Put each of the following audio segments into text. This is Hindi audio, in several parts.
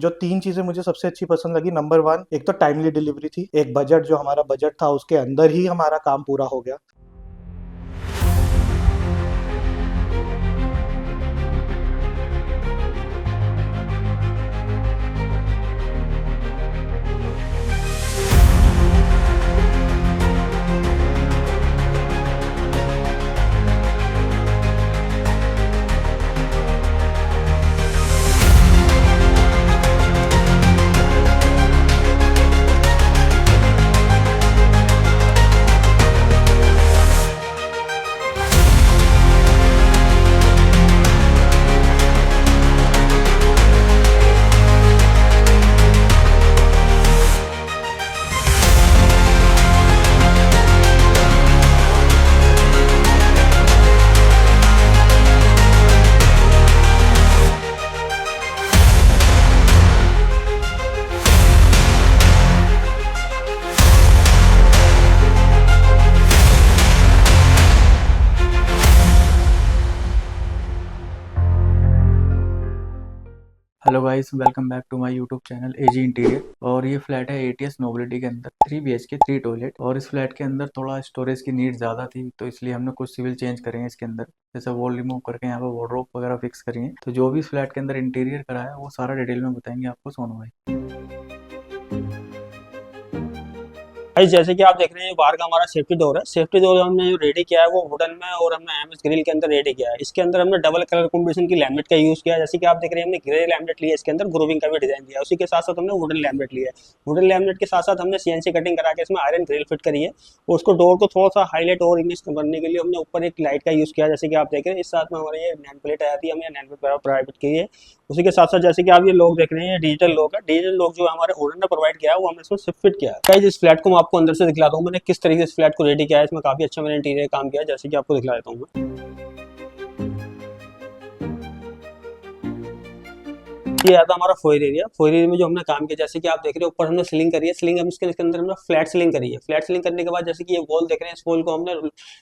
जो 3 चीजें मुझे सबसे अच्छी पसंद लगी, नंबर 1 एक तो टाइमली डिलीवरी थी। एक बजट, जो हमारा बजट था उसके अंदर ही हमारा काम पूरा हो गया। Hello guys, welcome back to my YouTube channel AG interior. और ये फ्लैट है एटीएस नोबिलिटी के अंदर, 3 BHK 3 टॉयलेट। और इस फ्लैट के अंदर थोड़ा स्टोरेज की नीड ज़्यादा थी, तो इसलिए हमने कुछ सिविल चेंज करे हैं इसके अंदर। जैसे वॉल रिमूव करके यहाँ पे वार्डरोब वगैरह फिक्स करी है। तो जो भी इस फ्लैट के अंदर इंटीरियर करा है वो सारा डिटेल में बताएंगे आपको सोनू भाई। भाई जैसे कि आप देख रहे हैं बाहर का हमारा सेफ्टी डोर है। सेफ्टी डोर हमने जो रेडी किया है वो वुडन में और हमने एमएस ग्रिल के अंदर रेडी किया है। इसके अंदर हमने डबल कलर कॉम्बिनेशन की लैमिनेट का यूज किया है। जैसे कि आप देख रहे हैं हमने ग्रे लैमिनेट लिया है, इसके अंदर ग्रोविंग का भी डिजाइन दिया है। उसी के साथ साथ हमने वुडन लैमिनेट लिया है। वुडन लैमिनेट के साथ साथ हमने सीएनसी कटिंग करा के इसमें आयरन ग्रिल फिट करी है। और उसको डोर को थोड़ा सा हाईलाइट और इमेज बनने के लिए हमने ऊपर एक लाइट का यूज किया है। जैसे कि आप देख रहे हैं इस साथ में हमारे ये नेम प्लेट आई थी, हमने नेम प्लेट प्रोवाइड की है। उसी के साथ साथ जैसे कि आप ये लॉक देख रहे हैं, ये डिजिटल लॉक है। डिजिटल लॉक जो हमारे ओनर ने प्रोवाइड किया है वो हमने इसमें सिर्फ फिट किया है। गाइस इस फ्लैट को मैं आपको अंदर से दिखलाता हूँ मैंने किस तरीके से इस फ्लैट को रेडी किया है। इसमें काफी अच्छा मैंने इंटीरियर काम किया है, जैसे कि आपको दिखला देता हूँ मैं। ये आता हमारा फोयर एरिया। फोयर एरिया में जो हमने काम किया, जैसे कि आप देख रहे हो ऊपर हमने सीलिंग करी है। सीलिंग हम इसके अंदर हमने फ्लैट सीलिंग करी है। फ्लैट सीलिंग करने के बाद जैसे कि ये वॉल देख रहे हैं, इस वॉल को हमने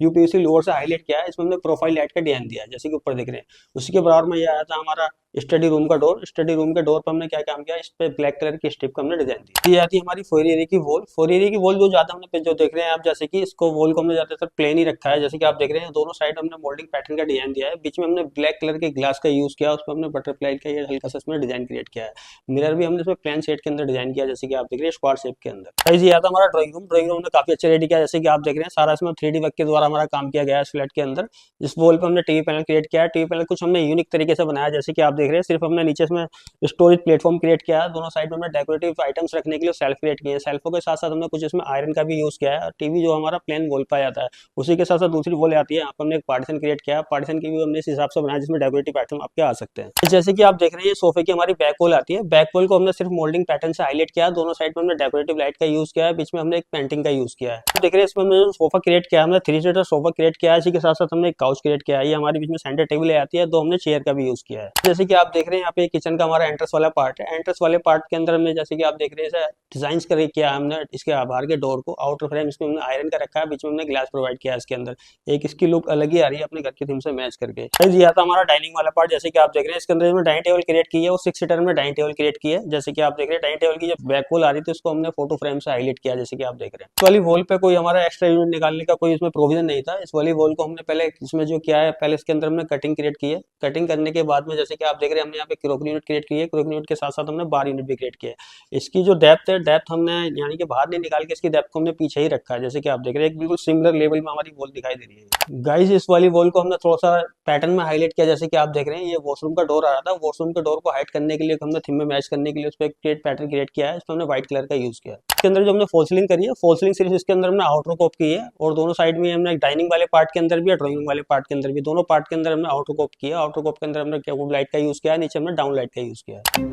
यूपीवीसी लोअर से हाईलाइट किया है। इसमें हमने प्रोफाइल लाइट का डिजाइन दिया है, जैसे कि ऊपर देख रहे हैं। उसी के बराबर में ये आया था हमारा स्टडी रूम का डोर। स्टडी रूम के डोर पर हमने क्या काम किया, इस पे ब्लैक कलर की स्ट्रिप का हमने डिजाइन दिया। ये आती है हमारी फोयर एरिया की वॉल। फोयर एरिया की वॉल जो ज्यादा हमने जो देख रहे हैं आप, जैसे कि इसको वॉल को हमने ज्यादातर प्लेन ही रखा है। जैसे कि आप देख रहे हैं दोनों साइड हमने मोल्डिंग पैटर्न का डिजाइन दिया है। बीच में हमने ब्लैक कलर के ग्लास का यूज किया, उस पर हमने बटरफ्लाई का ये हल्का सा इसमें डिजाइन क्रिएट किया है। मिरर भी हमने इसमें प्लेन शेड के अंदर डिजाइन किया, जैसे कि आप देख रहे हैं स्क्वायर शेप के अंदर। गाइस ये आता हमारा ड्राइंग रूम। ड्राइंग रूम ने काफी अच्छे रेडी किया, जैसे कि आप देख रहे हैं सारा इसमें 3D वर्क के द्वारा हमारा काम किया गया है इस फ्लैट के अंदर। इस वॉल पे हमने टीवी पैनल क्रिएट किया है। टीवी पैनल कुछ हमने यूनिक तरीके से बनाया, जैसे कि आप देख रहे हैं सिर्फ हमने नीचे इसमें स्टोरेज प्लेटफॉर्म क्रिएट किया है। दोनों साइड में हमने डेकोरेटिव आइटम्स रखने के लिए सेल्फ क्रिएट किए हैं। सेल्फों के साथ साथ हमने कुछ इसमें आयरन का भी यूज किया है। टीवी जो हमारा प्लेन वॉल पे जाता है, उसी के साथ साथ दूसरी वॉल आती है, यहाँ पर हमने एक पार्टीशन क्रिएट किया है। पार्टीशन की भी हमने इस हिसाब से बनाया जिसमें डेकोरेटिव आइटम आपके आ सकते हैं। जैसे कि आप देख रहे हैं सोफे की हमारी बैक वॉल आती है। बैक वॉल को हमने सिर्फ मोल्डिंग पैटर्न से हाईलाइट किया है। दोनों साइड में हमने डेकोरेटिव लाइट का यूज किया है, बीच में हमने एक पेंटिंग का यूज किया है। देख रहे हैं इसमें हमने सोफा क्रिएट किया है, हमने 3 सीटर सोफा क्रिएट किया है। इसी के साथ साथ हमने एक काउच क्रिएट किया है। ये हमारे बीच में सेंटर टेबल आती है, 2 हमने चेयर का भी यूज किया है। जैसे कि आप देख रहे हैं यहाँ पे किचन का हमारा एंट्रेंस वाला पार्ट है। एंट्रेंस वाले पार्ट के अंदर हमने, जैसे कि आप देख रहे हैं, डिजाइन करके किया हमने इसके बाहर के डोर को। आउटर फ्रेम इसमें हमने आयरन का रखा है, बीच में हमने ग्लास प्रोवाइड किया है इसके अंदर। एक इसकी लुक अलग ही आ रही है अपने घर की थीम से मैच करके। ये आता हमारा डाइनिंग वाला पार्ट। जैसे कि आप देख रहे हैं इसके अंदर हमने डाइनिंग टेबल क्रिएट की है, वो 6 सीटर में डाइनिंग टेबल क्रिएट की है। जैसे कि आप देख रहे हैं डाइनिंग टेबल की जब बैक वॉल आ रही थी उसको हमने फोटो फ्रेम से हाईलाइट किया, जैसे कि आप देख रहे हैं। इस वाली वॉल पे कोई हमारा एक्स्ट्रा यूनिट निकालने का कोई इसमें प्रोविजन नहीं था। इस वाली वॉल को हमने पहले इसमें जो किया है, पहले इसके अंदर हमने कटिंग क्रिएट की है। कटिंग करने के बाद में जैसे कि आप देख रहे हैं हमने यहाँ पे क्रोकरी यूनिट क्रिएट की है। क्रोकरी यूनिट के साथ साथ हमने बार यूनिट भी क्रिएट किया है। इसकी जो डेप्थ है, डेप्थ हमने यानी कि बाहर नहीं निकाल के इसकी डेप्थ को हमने पीछे ही रखा है। जैसे कि आप देख रहे हैं एक बिल्कुल सिमिलर लेवल में हमारी वॉल दिखाई दे रही है। गाइस इस वाली वॉल को हमने थोड़ा सा पैटर्न में हाईलाइट किया। जैसे कि आप देख रहे हैं ये वॉशरूम का डोर आ रहा था, वॉशरूम के डोर को हाइड करने के लिए हमने थीम में मैच करने के लिए उस पर एक पैटर्न क्रिएट किया है। इसमें हमने व्हाइट कलर का यूज किया है। इसके अंदर जो हमने फॉल सीलिंग करी है, फॉल सीलिंग सिर्फ इसके अंदर हमने आउटर कोप की है। और दोनों साइड में हमने डाइनिंग वाले पार्ट के अंदर भी और ड्राइंग वाले पार्ट के अंदर भी, दोनों पार्ट के अंदर हमने आउटर कोप किया। आउटर कोप के अंदर हमने लाइट का यूज किया है, नीचे हमने डाउन लाइट का यूज किया है।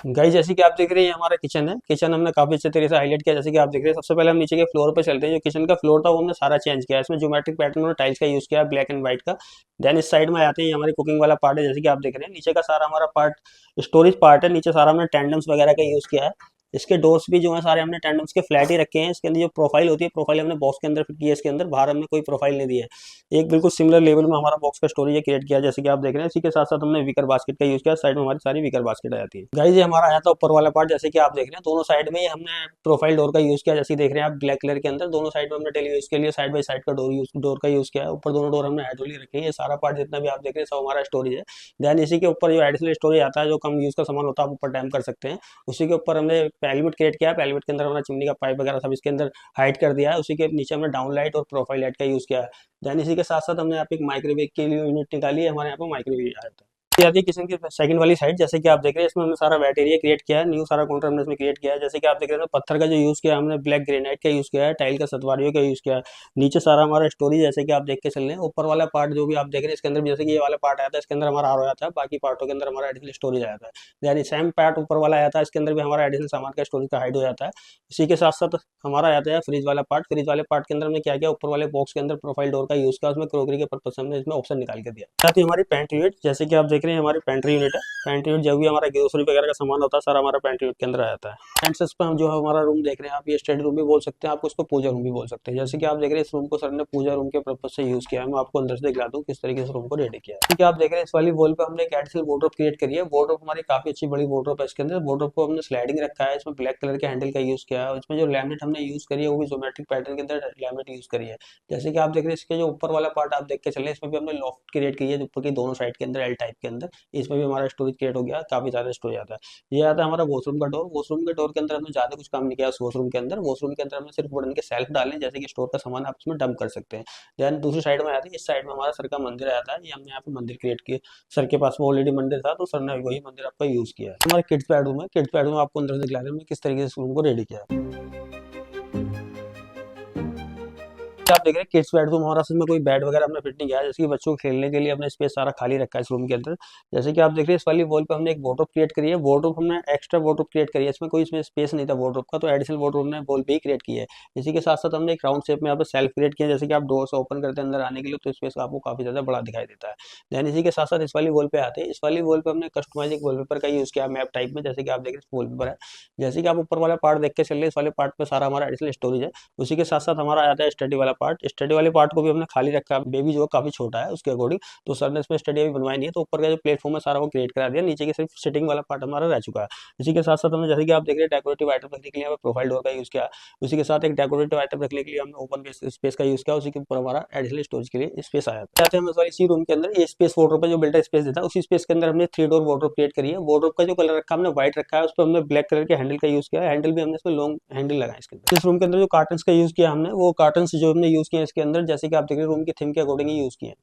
गाइस जैसे कि आप देख रहे हैं हमारा किचन है। किचन हमने काफी अच्छे तरीके से हाईलाइट किया। जैसे कि आप देख रहे हैं सबसे पहले हम नीचे के फ्लोर पे चलते हैं। जो किचन का फ्लोर था वो हमने सारा चेंज किया है। इसमें ज्योमेट्रिक पैटर्न में टाइल्स का यूज किया है, ब्लैक एंड व्हाइट का। देन इस साइड में आते हैं, हमारी कुकिंग वाला पार्ट है। जैसे कि आप देख रहे हैं नीचे का सारा हमारा पार्ट स्टोरेज पार्ट है। नीचे सारा हमने टेंडम्स वगैरह का यूज किया है। इसके डोर्स भी जो है सारे हमने टेंडम्स के फ्लैट ही रखे हैं। इसके अंदर जो प्रोफाइल होती है, प्रोफाइल हमने बॉक्स के अंदर फिट की है, इसके अंदर बाहर हमने कोई प्रोफाइल नहीं दिया है। एक बिल्कुल सिमिलर लेवल में हमारा बॉक्स का स्टोरेज क्रिएट किया जैसे कि आप देख रहे हैं। इसी के साथ साथ हमने विकर बास्केट का यूज किया, साइड में हमारी सारी विकर बास्केट आ जाती है। गाइस ये हमारा आया था ऊपर वाला पार्ट, जैसे कि आप देख रहे हैं दोनों साइड में हमने प्रोफाइल डोर का यूज किया, जैसे देख रहे हैं आप ब्लैक कलर के अंदर दोनों साइड में हमने डेली यूज के लिए साइड बाय साइड का डोर का यूज किया है। ऊपर दोनों डोर हमने हाइड्रोलिक रखे हैं। ये सारा पार्ट जितना भी आप देख रहे हैं सब हमारा स्टोरेज है। देन इसी के ऊपर जो एडिशनल स्टोरेज आता है, जो कम यूज का सामान होता है आप ऊपर डैम कर सकते हैं। उसी के ऊपर हमने पैलेट क्रिएट किया है। पैलेट के अंदर हमने चिमनी का पाइप वगैरह सब इसके अंदर हाइड कर दिया है। उसी के नीचे हमने डाउन लाइट और प्रोफाइल लाइट का यूज किया है। देन इसी के साथ साथ हमने यहाँ पे एक माइक्रोवेव के लिए यूनिट निकाली है। हमारे यहाँ पे माइक्रोवेव आया था। ये आती है किचन की सेकंड वाली साइड, जैसे कि आप देख रहे हैं इसमें हमने सारा वेट एरिया क्रिएट किया है। न्यू सारा काउंटर हमने इसमें क्रिएट किया है। जैसे कि आप देख रहे हैं पत्थर का जो यूज किया है हमने, ब्लैक ग्रेनाइट का यूज किया है, टाइल का सतवारियों का यूज किया है। नीचे सारा हमारा स्टोरेज जैसे कि आप देख के चल रहे हैं। ऊपर वाला पार्ट जो भी आप देख रहे हैं इसके अंदर जैसे कि ये वाला पार्ट आया था, इसके अंदर हमारा आर आता है, बाकी पार्टों के अंदर हमारा एडिशनल स्टोरेज आया था। यानी सेम पार्ट ऊपर वाला आया था, इसके अंदर भी हमारा एडिशनल सामान का स्टोरेज का हाइड हो जाता है। इसी के साथ साथ हमारा आता है फ्रिज वाला पार्ट। फ्रिज वाले पार्ट के अंदर हमने क्या किया, ऊपर वाले बॉक्स के अंदर प्रोफाइल डोर का यूज किया, उसमें क्रोकरी के पर्पज से हमने इसमें ऑप्शन निकाल के दिया। साथ ही हमारी पेंट्री यूनिट, जैसे कि आप देख रहे हैं हमारी पेंट्री यूनिट है। पेंट्री यूनिट जो भी हमारा ग्रोसरी वगैरह का सामान होता है सारा हमारा पेंट्री यूनिट के अंदर आ जाता है। एंड इस पर हम जो है हमारा रूम देख रहे हैं आप, ये स्टडी रूम भी बोल सकते हैं, आप उसको पूजा रूम भी बोल सकते हैं। जैसे कि आप देख रहे हैं इस रूम को सर ने पूजा रूम के पर्पज से यूज किया है। मैं आपको अंदर से दिखला दूं किस तरीके से रूम को रेडी किया है। ठीक है, आप देख रहे हैं इस वाली वॉल पे हमने एक एडिशनल वार्डरोब क्रिएट करी है। वार्डरोब हमारी काफी अच्छी बड़ी वार्डरोब है। इसके अंदर वार्डरोब को हमने स्लाइडिंग रखा है, इसमें ब्लैक कलर के हैंडल का यूज किया है। और इसमें जो लैमिनेट हमने यूज करी है वो भी ज्योमेट्रिक पैटर्न के अंदर लैमिनेट यूज करी है। जैसे कि आप देख रहे हैं इसके जो ऊपर वाला पार्ट आप देख के चले, इसमें भी हमने लॉफ्ट क्रिएट की है ऊपर की दोनों साइड के अंदर एल टाइप के अंदर। इसमें भी हमारा स्टोरेज क्रिएट हो गया, काफी ज्यादा स्टोरेज आता है। ये आता है हमारा वॉशरूम का डोर। वॉशरूम के डोर के अंदर हमने ज्यादा कुछ काम नहीं किया। वॉशरूम के अंदर हमने सिर्फ वुडन के सेल्फ डाले, जैसे कि स्टोर का सामान आप इसमें डंप कर सकते हैं। देन दूसरी साइड में आती है, इस साइड में हमारा सर का मंदिर आता है। ये हमने यहाँ पे मंदिर क्रिएट किया। सर के पास में ऑलरेडी मंदिर था तो सर ने वही मंदिर आपका यूज किया है। हमारे किड्स बेडरूम है। किड्स बेडरूम आपको अंदर से दिखला रहे हैं किस तरीके से रूम को रेडी किया है। आप देख रहे हैं किड्स बेडरूम हमारा, इसमें कोई बेड वगैरह हमने फिट नहीं किया है। जैसे कि बच्चों को खेलने के लिए हमने स्पेस सारा खाली रखा है इस रूम के अंदर। जैसे कि आप देख रहे हैं इस वाली वॉल पे हमने एक वार्डरोब क्रिएट करी है। वार्डरोब हमने एक्स्ट्रा वार्डरोब क्रिएट करी है, इसमें कोई इसमें स्पेस नहीं था वार्डरोब का, तो एडिशनल वार्डरोब हमने वॉल पे ही क्रिएट की है। इसी के साथ साथ हमने एक राउंड शेप में यहाँ पे सेल्फ क्रिएट किया, जैसे कि आप डोर से ओपन करते हैं अंदर आने के लिए तो स्पेस आपको काफी ज्यादा बड़ा दिखाई देता है। देन इसी के साथ साथ इस वाली वॉल पे आते हैं। इस वाली वॉल पे हमने कस्टमाइज वॉलपेपर का यूज किया मैप टाइप में, जैसे कि आप देख रहे हैं वॉलपेपर है। जैसे कि आप ऊपर वाला पार्ट देख के चल रहे हैं, इस वाले पार्ट पे सारा हमारा एडिशनल स्टोरेज है। उसी के साथ साथ हमारा आता है स्टडी वाला पार्ट। स्टडी वाले पार्ट को भी हमने खाली रखा है। बेबी जो काफी छोटा है उसके अकॉर्डिंग, तो सर ने इसमें स्टडी अभी बनवाई नहीं है, तो ऊपर का जो प्लेटफॉर्म है सारा वो क्रिएट करा दिया। नीचे की सिर्फ सिटिंग वाला पार्ट हमारा रह चुका है। इसी के साथ साथ हमने जैसे कि आप देख रहे हैं डेकोरेटिव आइटम रखने के लिए हमें प्रोफाइल डोर का यूज किया। उसी के साथ एक डेकोरेटिव आइटम रखने के लिए हमने ओपन स्पेस का यूज किया। उसी के ऊपर हमारा एडिशनल स्टोरेज के लिए स्पेस आया था। हम इसी रूम के अंदर ये स्पेस वार्डरोब पे जो बिल्डर स्पेस देता है, उसी स्पेस के अंदर हमने 3 डोर वार्डरोब क्रिएट करी है। वार्डरोब का जो कलर रखा हमने व्हाइट रखा है, उस पर हमने ब्लैक कलर के हैंडल का यूज किया है। हैंडल भी हमने इसमें लॉन्ग हैंडल लगाया इसके अंदर। इस रूम के अंदर जो कार्टन्स का यूज किया हमने, वो कार्टन्स जो हमने यूज किया इसके अंदर, जैसे कि आप देख रहे हैं रूम की थीम के अकॉर्डिंग ही यूज किए।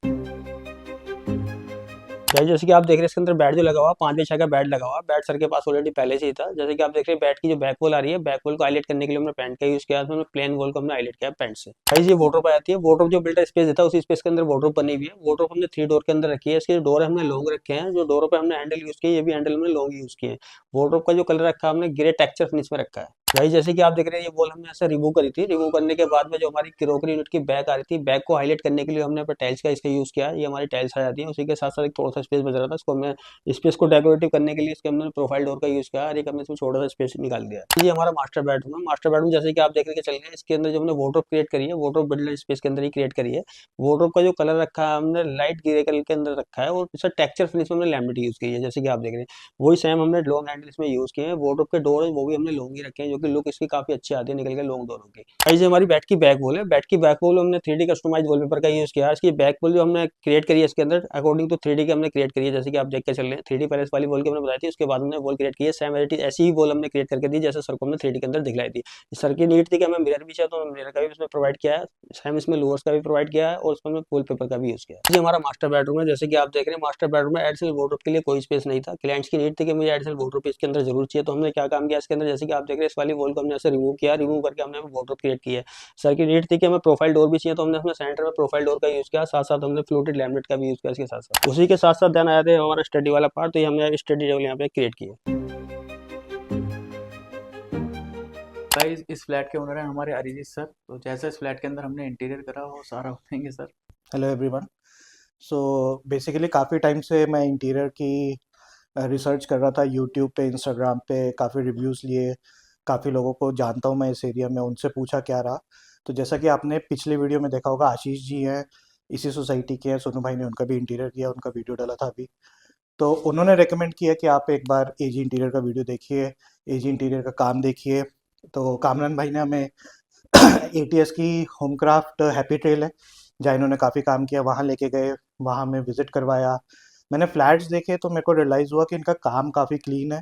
जैसे कि आप देख रहे हैं इसके अंदर बेड जो लगा हुआ 5 बाई 6 का बेड लगा हुआ। बेड सर के पास ऑलरेडी पहले से ही था। जैसे कि आप देख रहे हैं बेड की जो बैक वॉल आ रही है, बैक वॉल को हाईलाइट करने के लिए हमने पेंट का यूज किया। हमने प्लेन वॉल को हमने हाईलाइट किया पेंट से। गाइस ये वार्डरोब आ जाती है। वार्डरोब जो बिल्डर स्पेस देता है उसी स्पेस के अंदर वार्डरोब बनी हुई है। वार्डरोब हमने 3 डोर के अंदर रखी है। इसके डोर हमने लॉन्ग रखे हैं। जो डोरों पे हमने हैंडल यूज किए, ये भी हैंडल हमने लॉन्ग यूज किए। वार्डरोब का जो कलर रखा हमने ग्रे टेक्सचर फिनिश में रखा है। भाई जैसे कि आप देख रहे हैं ये वॉल हमने ऐसे रिमूव करी थी। रिमूव करने के बाद में जो हमारी क्रोकरी यूनिट की बैक आ रही थी, बैक को हाईलाइट करने के लिए हमने टाइल्स का इसका यूज किया। ये हमारी टाइल्स आ जाती है। उसी के साथ साथ एक थोड़ा सा स्पेस बच रहा था, इसको हमने स्पेस को डेकोरेटिव करने के लिए इसके हमने प्रोफाइल डोर का यूज किया और एक हमने इसमें छोटा सा स्पेस निकाल दिया। ये हमारा मास्टर बेडरूम है। मास्टर बेडरूम जैसे कि आप देख के चल रहे हैं, इसके अंदर जो हमने वार्डरोब क्रिएट करी है, वार्डरोब बिल्डर स्पेस के अंदर ही क्रिएट करी है। वार्डरोब का जो कलर रखा है हमने लाइट ग्रे कलर के अंदर रखा है और इसका टेक्सचर फिनिश में हमने लैमिनेट यूज की है। जैसे कि आप देख रहे हैं वही सेम हमने लॉन्ग हैंडल इसमें यूज किए हैं। वार्डरोब के डोर है वो भी हमने लॉन्ग ही रखे हैं, जो कि लुक इसकी काफी अच्छी आती है निकल के लॉन्ग डोरों की। गाइस हमारी बेड की बैक वॉल है। बेड की बैक वॉल हमने 3D कस्टमाइज वॉलपेपर का यूज किया है। इसकी बैक वॉल जो हमने क्रिएट करी है इसके अंदर अकॉर्डिंग टू 3D की हमने क्रिएट करी है। जैसे कि आप देख के चल रहे हैं 3D पहले वाली वॉल की हमने बताई थी, उसके बाद हमने वॉल क्रिएट की है। सेम ऐसी ही वॉल हमने क्रिएट करके दी जैसे सर को हमने 3D के अंदर दिखलाई थी। सर की नीड थी कि हमें मिरर भी चाहिए, तो मिरर का भी इसमें प्रोवाइड किया है। सेम इसमें लोअर्स का भी प्रोवाइड किया है और उसमें वॉलपेपर का भी यूज किया है। ये हमारा मास्टर बेडरूम है। जैसे कि आप देख रहे हैं मास्टर बेडरूम में एडिशनल वार्डरोब के लिए कोई स्पेस नहीं था। क्लाइंट्स की नीड थी कि मुझे एडिशनल वार्डरोब इसके अंदर जरूर चाहिए, तो हमने क्या काम किया इसके अंदर, जैसे कि आप देख रहे हैं इस वाली वॉल को हमने ऐसे रिमूव किया। रिमूव करके हमने वार्डरोब क्रिएट की है। सर की नीड थी कि हमें प्रोफाइल डोर भी चाहिए, तो हमने अपने सेंटर में प्रोफाइल डोर का यूज किया। साथ साथ हमने फ्लोटेड लैमिनेट का भी यूज किया इसके साथ साथ। उसी के साथ साथ देन आया था हमारा स्टडी वाला पार्ट, तो ये हमने स्टडी टेबल यहाँ पे क्रिएट किया। गाइस इस फ्लैट के ओनर हैं हमारे अरिजीत सर। तो जैसे इस फ्लैट के अंदर हमने इंटीरियर करा वो सारा बताएंगे sir. Hello everyone. So basically काफ़ी टाइम से मैं इंटीरियर की रिसर्च कर रहा था यूट्यूब पे, इंस्टाग्राम पे काफ़ी रिव्यूज़ लिए, काफ़ी लोगों को जानता हूँ मैं इस एरिया में, उनसे पूछा क्या रहा। तो जैसा कि आपने पिछले वीडियो में देखा होगा, आशीष जी हैं, इसी सोसाइटी के हैं, सोनू भाई ने उनका भी इंटीरियर किया, उनका वीडियो डाला था अभी। तो उन्होंने रेकमेंड किया कि आप एक बार एजी इंटीरियर का वीडियो देखिए, एजी इंटीरियर का काम देखिए। तो कामरान भाई ने हमें एटीएस की होमक्राफ्ट हैप्पी ट्रेल है जहाँ इन्होंने काफ़ी काम किया, वहाँ लेके गए, वहाँ हमें विजिट करवाया। मैंने फ्लैट्स देखे तो मेरे को रियलाइज़ हुआ कि इनका काम काफ़ी क्लीन है।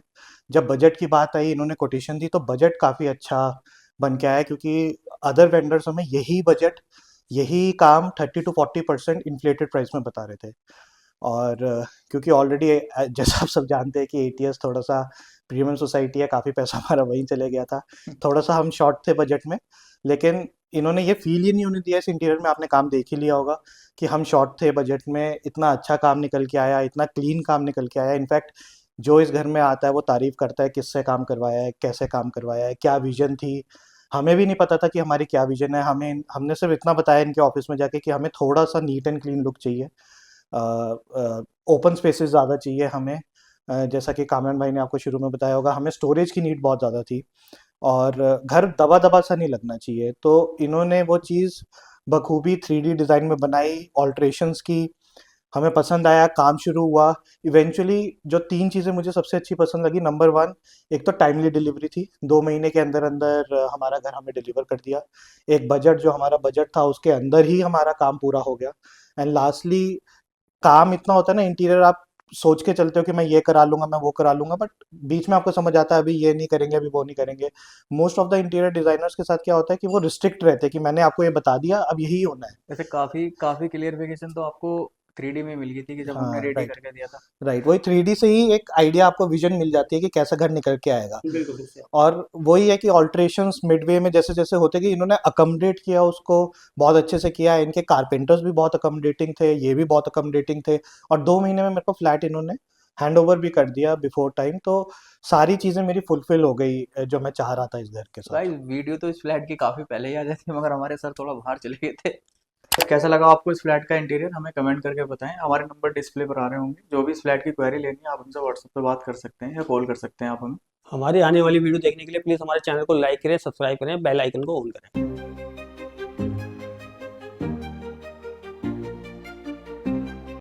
जब बजट की बात आई, इन्होंने कोटेशन दी तो बजट काफ़ी अच्छा बन के आया, क्योंकि अदर वेंडर्स हमें यही बजट, यही काम 30 to 40% इन्फ्लेटेड प्राइस में बता रहे थे। और क्योंकि ऑलरेडी जैसा आप सब जानते हैं कि एटीएस थोड़ा सा प्रीमियम सोसाइटी है, काफ़ी पैसा हमारा वहीं चले गया था, थोड़ा सा हम शॉर्ट थे बजट में। लेकिन इन्होंने ये फील ही नहीं होने दिया, इस इंटीरियर में आपने काम देख ही लिया होगा कि हम शॉर्ट थे बजट में, इतना अच्छा काम निकल के आया, इतना क्लीन काम निकल के आया। इनफैक्ट जो इस घर में आता है वो तारीफ करता है किससे काम करवाया है, कैसे काम करवाया है, क्या विजन थी। हमें भी नहीं पता था कि हमारी क्या विजन है, हमने सिर्फ इतना बताया इनके ऑफिस में जाके कि हमें थोड़ा सा नीट एंड क्लीन लुक चाहिए, ओपन स्पेसेस ज़्यादा चाहिए हमें। जैसा कि कामरान भाई ने आपको शुरू में बताया होगा, हमें स्टोरेज की नीड बहुत ज़्यादा थी, और घर दबा दबा सा नहीं लगना चाहिए। तो इन्होंने वो चीज़ बखूबी 3D डिज़ाइन में बनाई, ऑल्ट्रेशंस की, हमें पसंद आया, काम शुरू हुआ। इवेंचुअली जो 3 चीज़ें मुझे सबसे अच्छी पसंद लगी, नंबर 1, एक तो टाइमली डिलीवरी थी, 2 महीने के अंदर-अंदर हमारा घर हमें डिलीवर कर दिया। एक बजट, जो हमारा बजट था उसके अंदर ही हमारा काम पूरा हो गया। एंड लास्टली, काम इतना होता है ना इंटीरियर, आप सोच के चलते हो कि मैं ये करा लूँगा, मैं वो करा लूँगा, बट बीच में आपको समझ आता है अभी ये नहीं करेंगे, अभी वो नहीं करेंगे। Most of the interior designers के साथ क्या होता है कि वो रिस्ट्रिक्ट रहते हैं कि मैंने आपको ये बता दिया, अब यही होना है। वैसे काफ़ी काफ़ी क्लियरिफिकेशन तो आपको 3D में मिल गई थी कि जब हमने हाँ, रेडी राइट। करके दिया था। राइट, वही 3D से ही एक आइडिया, आपको विज़न मिल जाती है कि कैसा घर निकल के आएगा। बिल्कुल बिल्कुल। और वही है कि ऑल्ट्रेशंस मिडवे में जैसे-जैसे होते गए, इन्होंने अकोमोडेट किया उसको, बहुत अच्छे से किया। इनके कारपेंटर्स भी बहुत अकोमोडेटिंग थे, ये भी बहुत अकोमोडेटिंग थे, और 2 महीने में मेरे को फ्लैट इन्होंने हैंडओवर भी कर दिया बिफोर टाइम। तो सारी चीज़ें मेरी फुलफिल हो गई, जो मैं चाह रहा था इस घर के साथ। गाइस वीडियो तो इस फ्लैट की काफ़ी पहले ही आ जाती है, मगर हमारे सर थोड़ा बाहर चले गए थे। तो कैसा लगा आपको इस फ्लैट का इंटीरियर, हमें कमेंट करके बताएं। हमारे नंबर डिस्प्ले पर आ रहे होंगे, जो भी इस फ्लैट की क्वेरी लेनी है आप हमसे व्हाट्सएप पे बात कर सकते हैं या कॉल कर सकते हैं आप हमें। हमारी आने वाली वीडियो देखने के लिए प्लीज़ हमारे चैनल को लाइक करें, सब्सक्राइब करें, बेल आइकन को ऑन करें।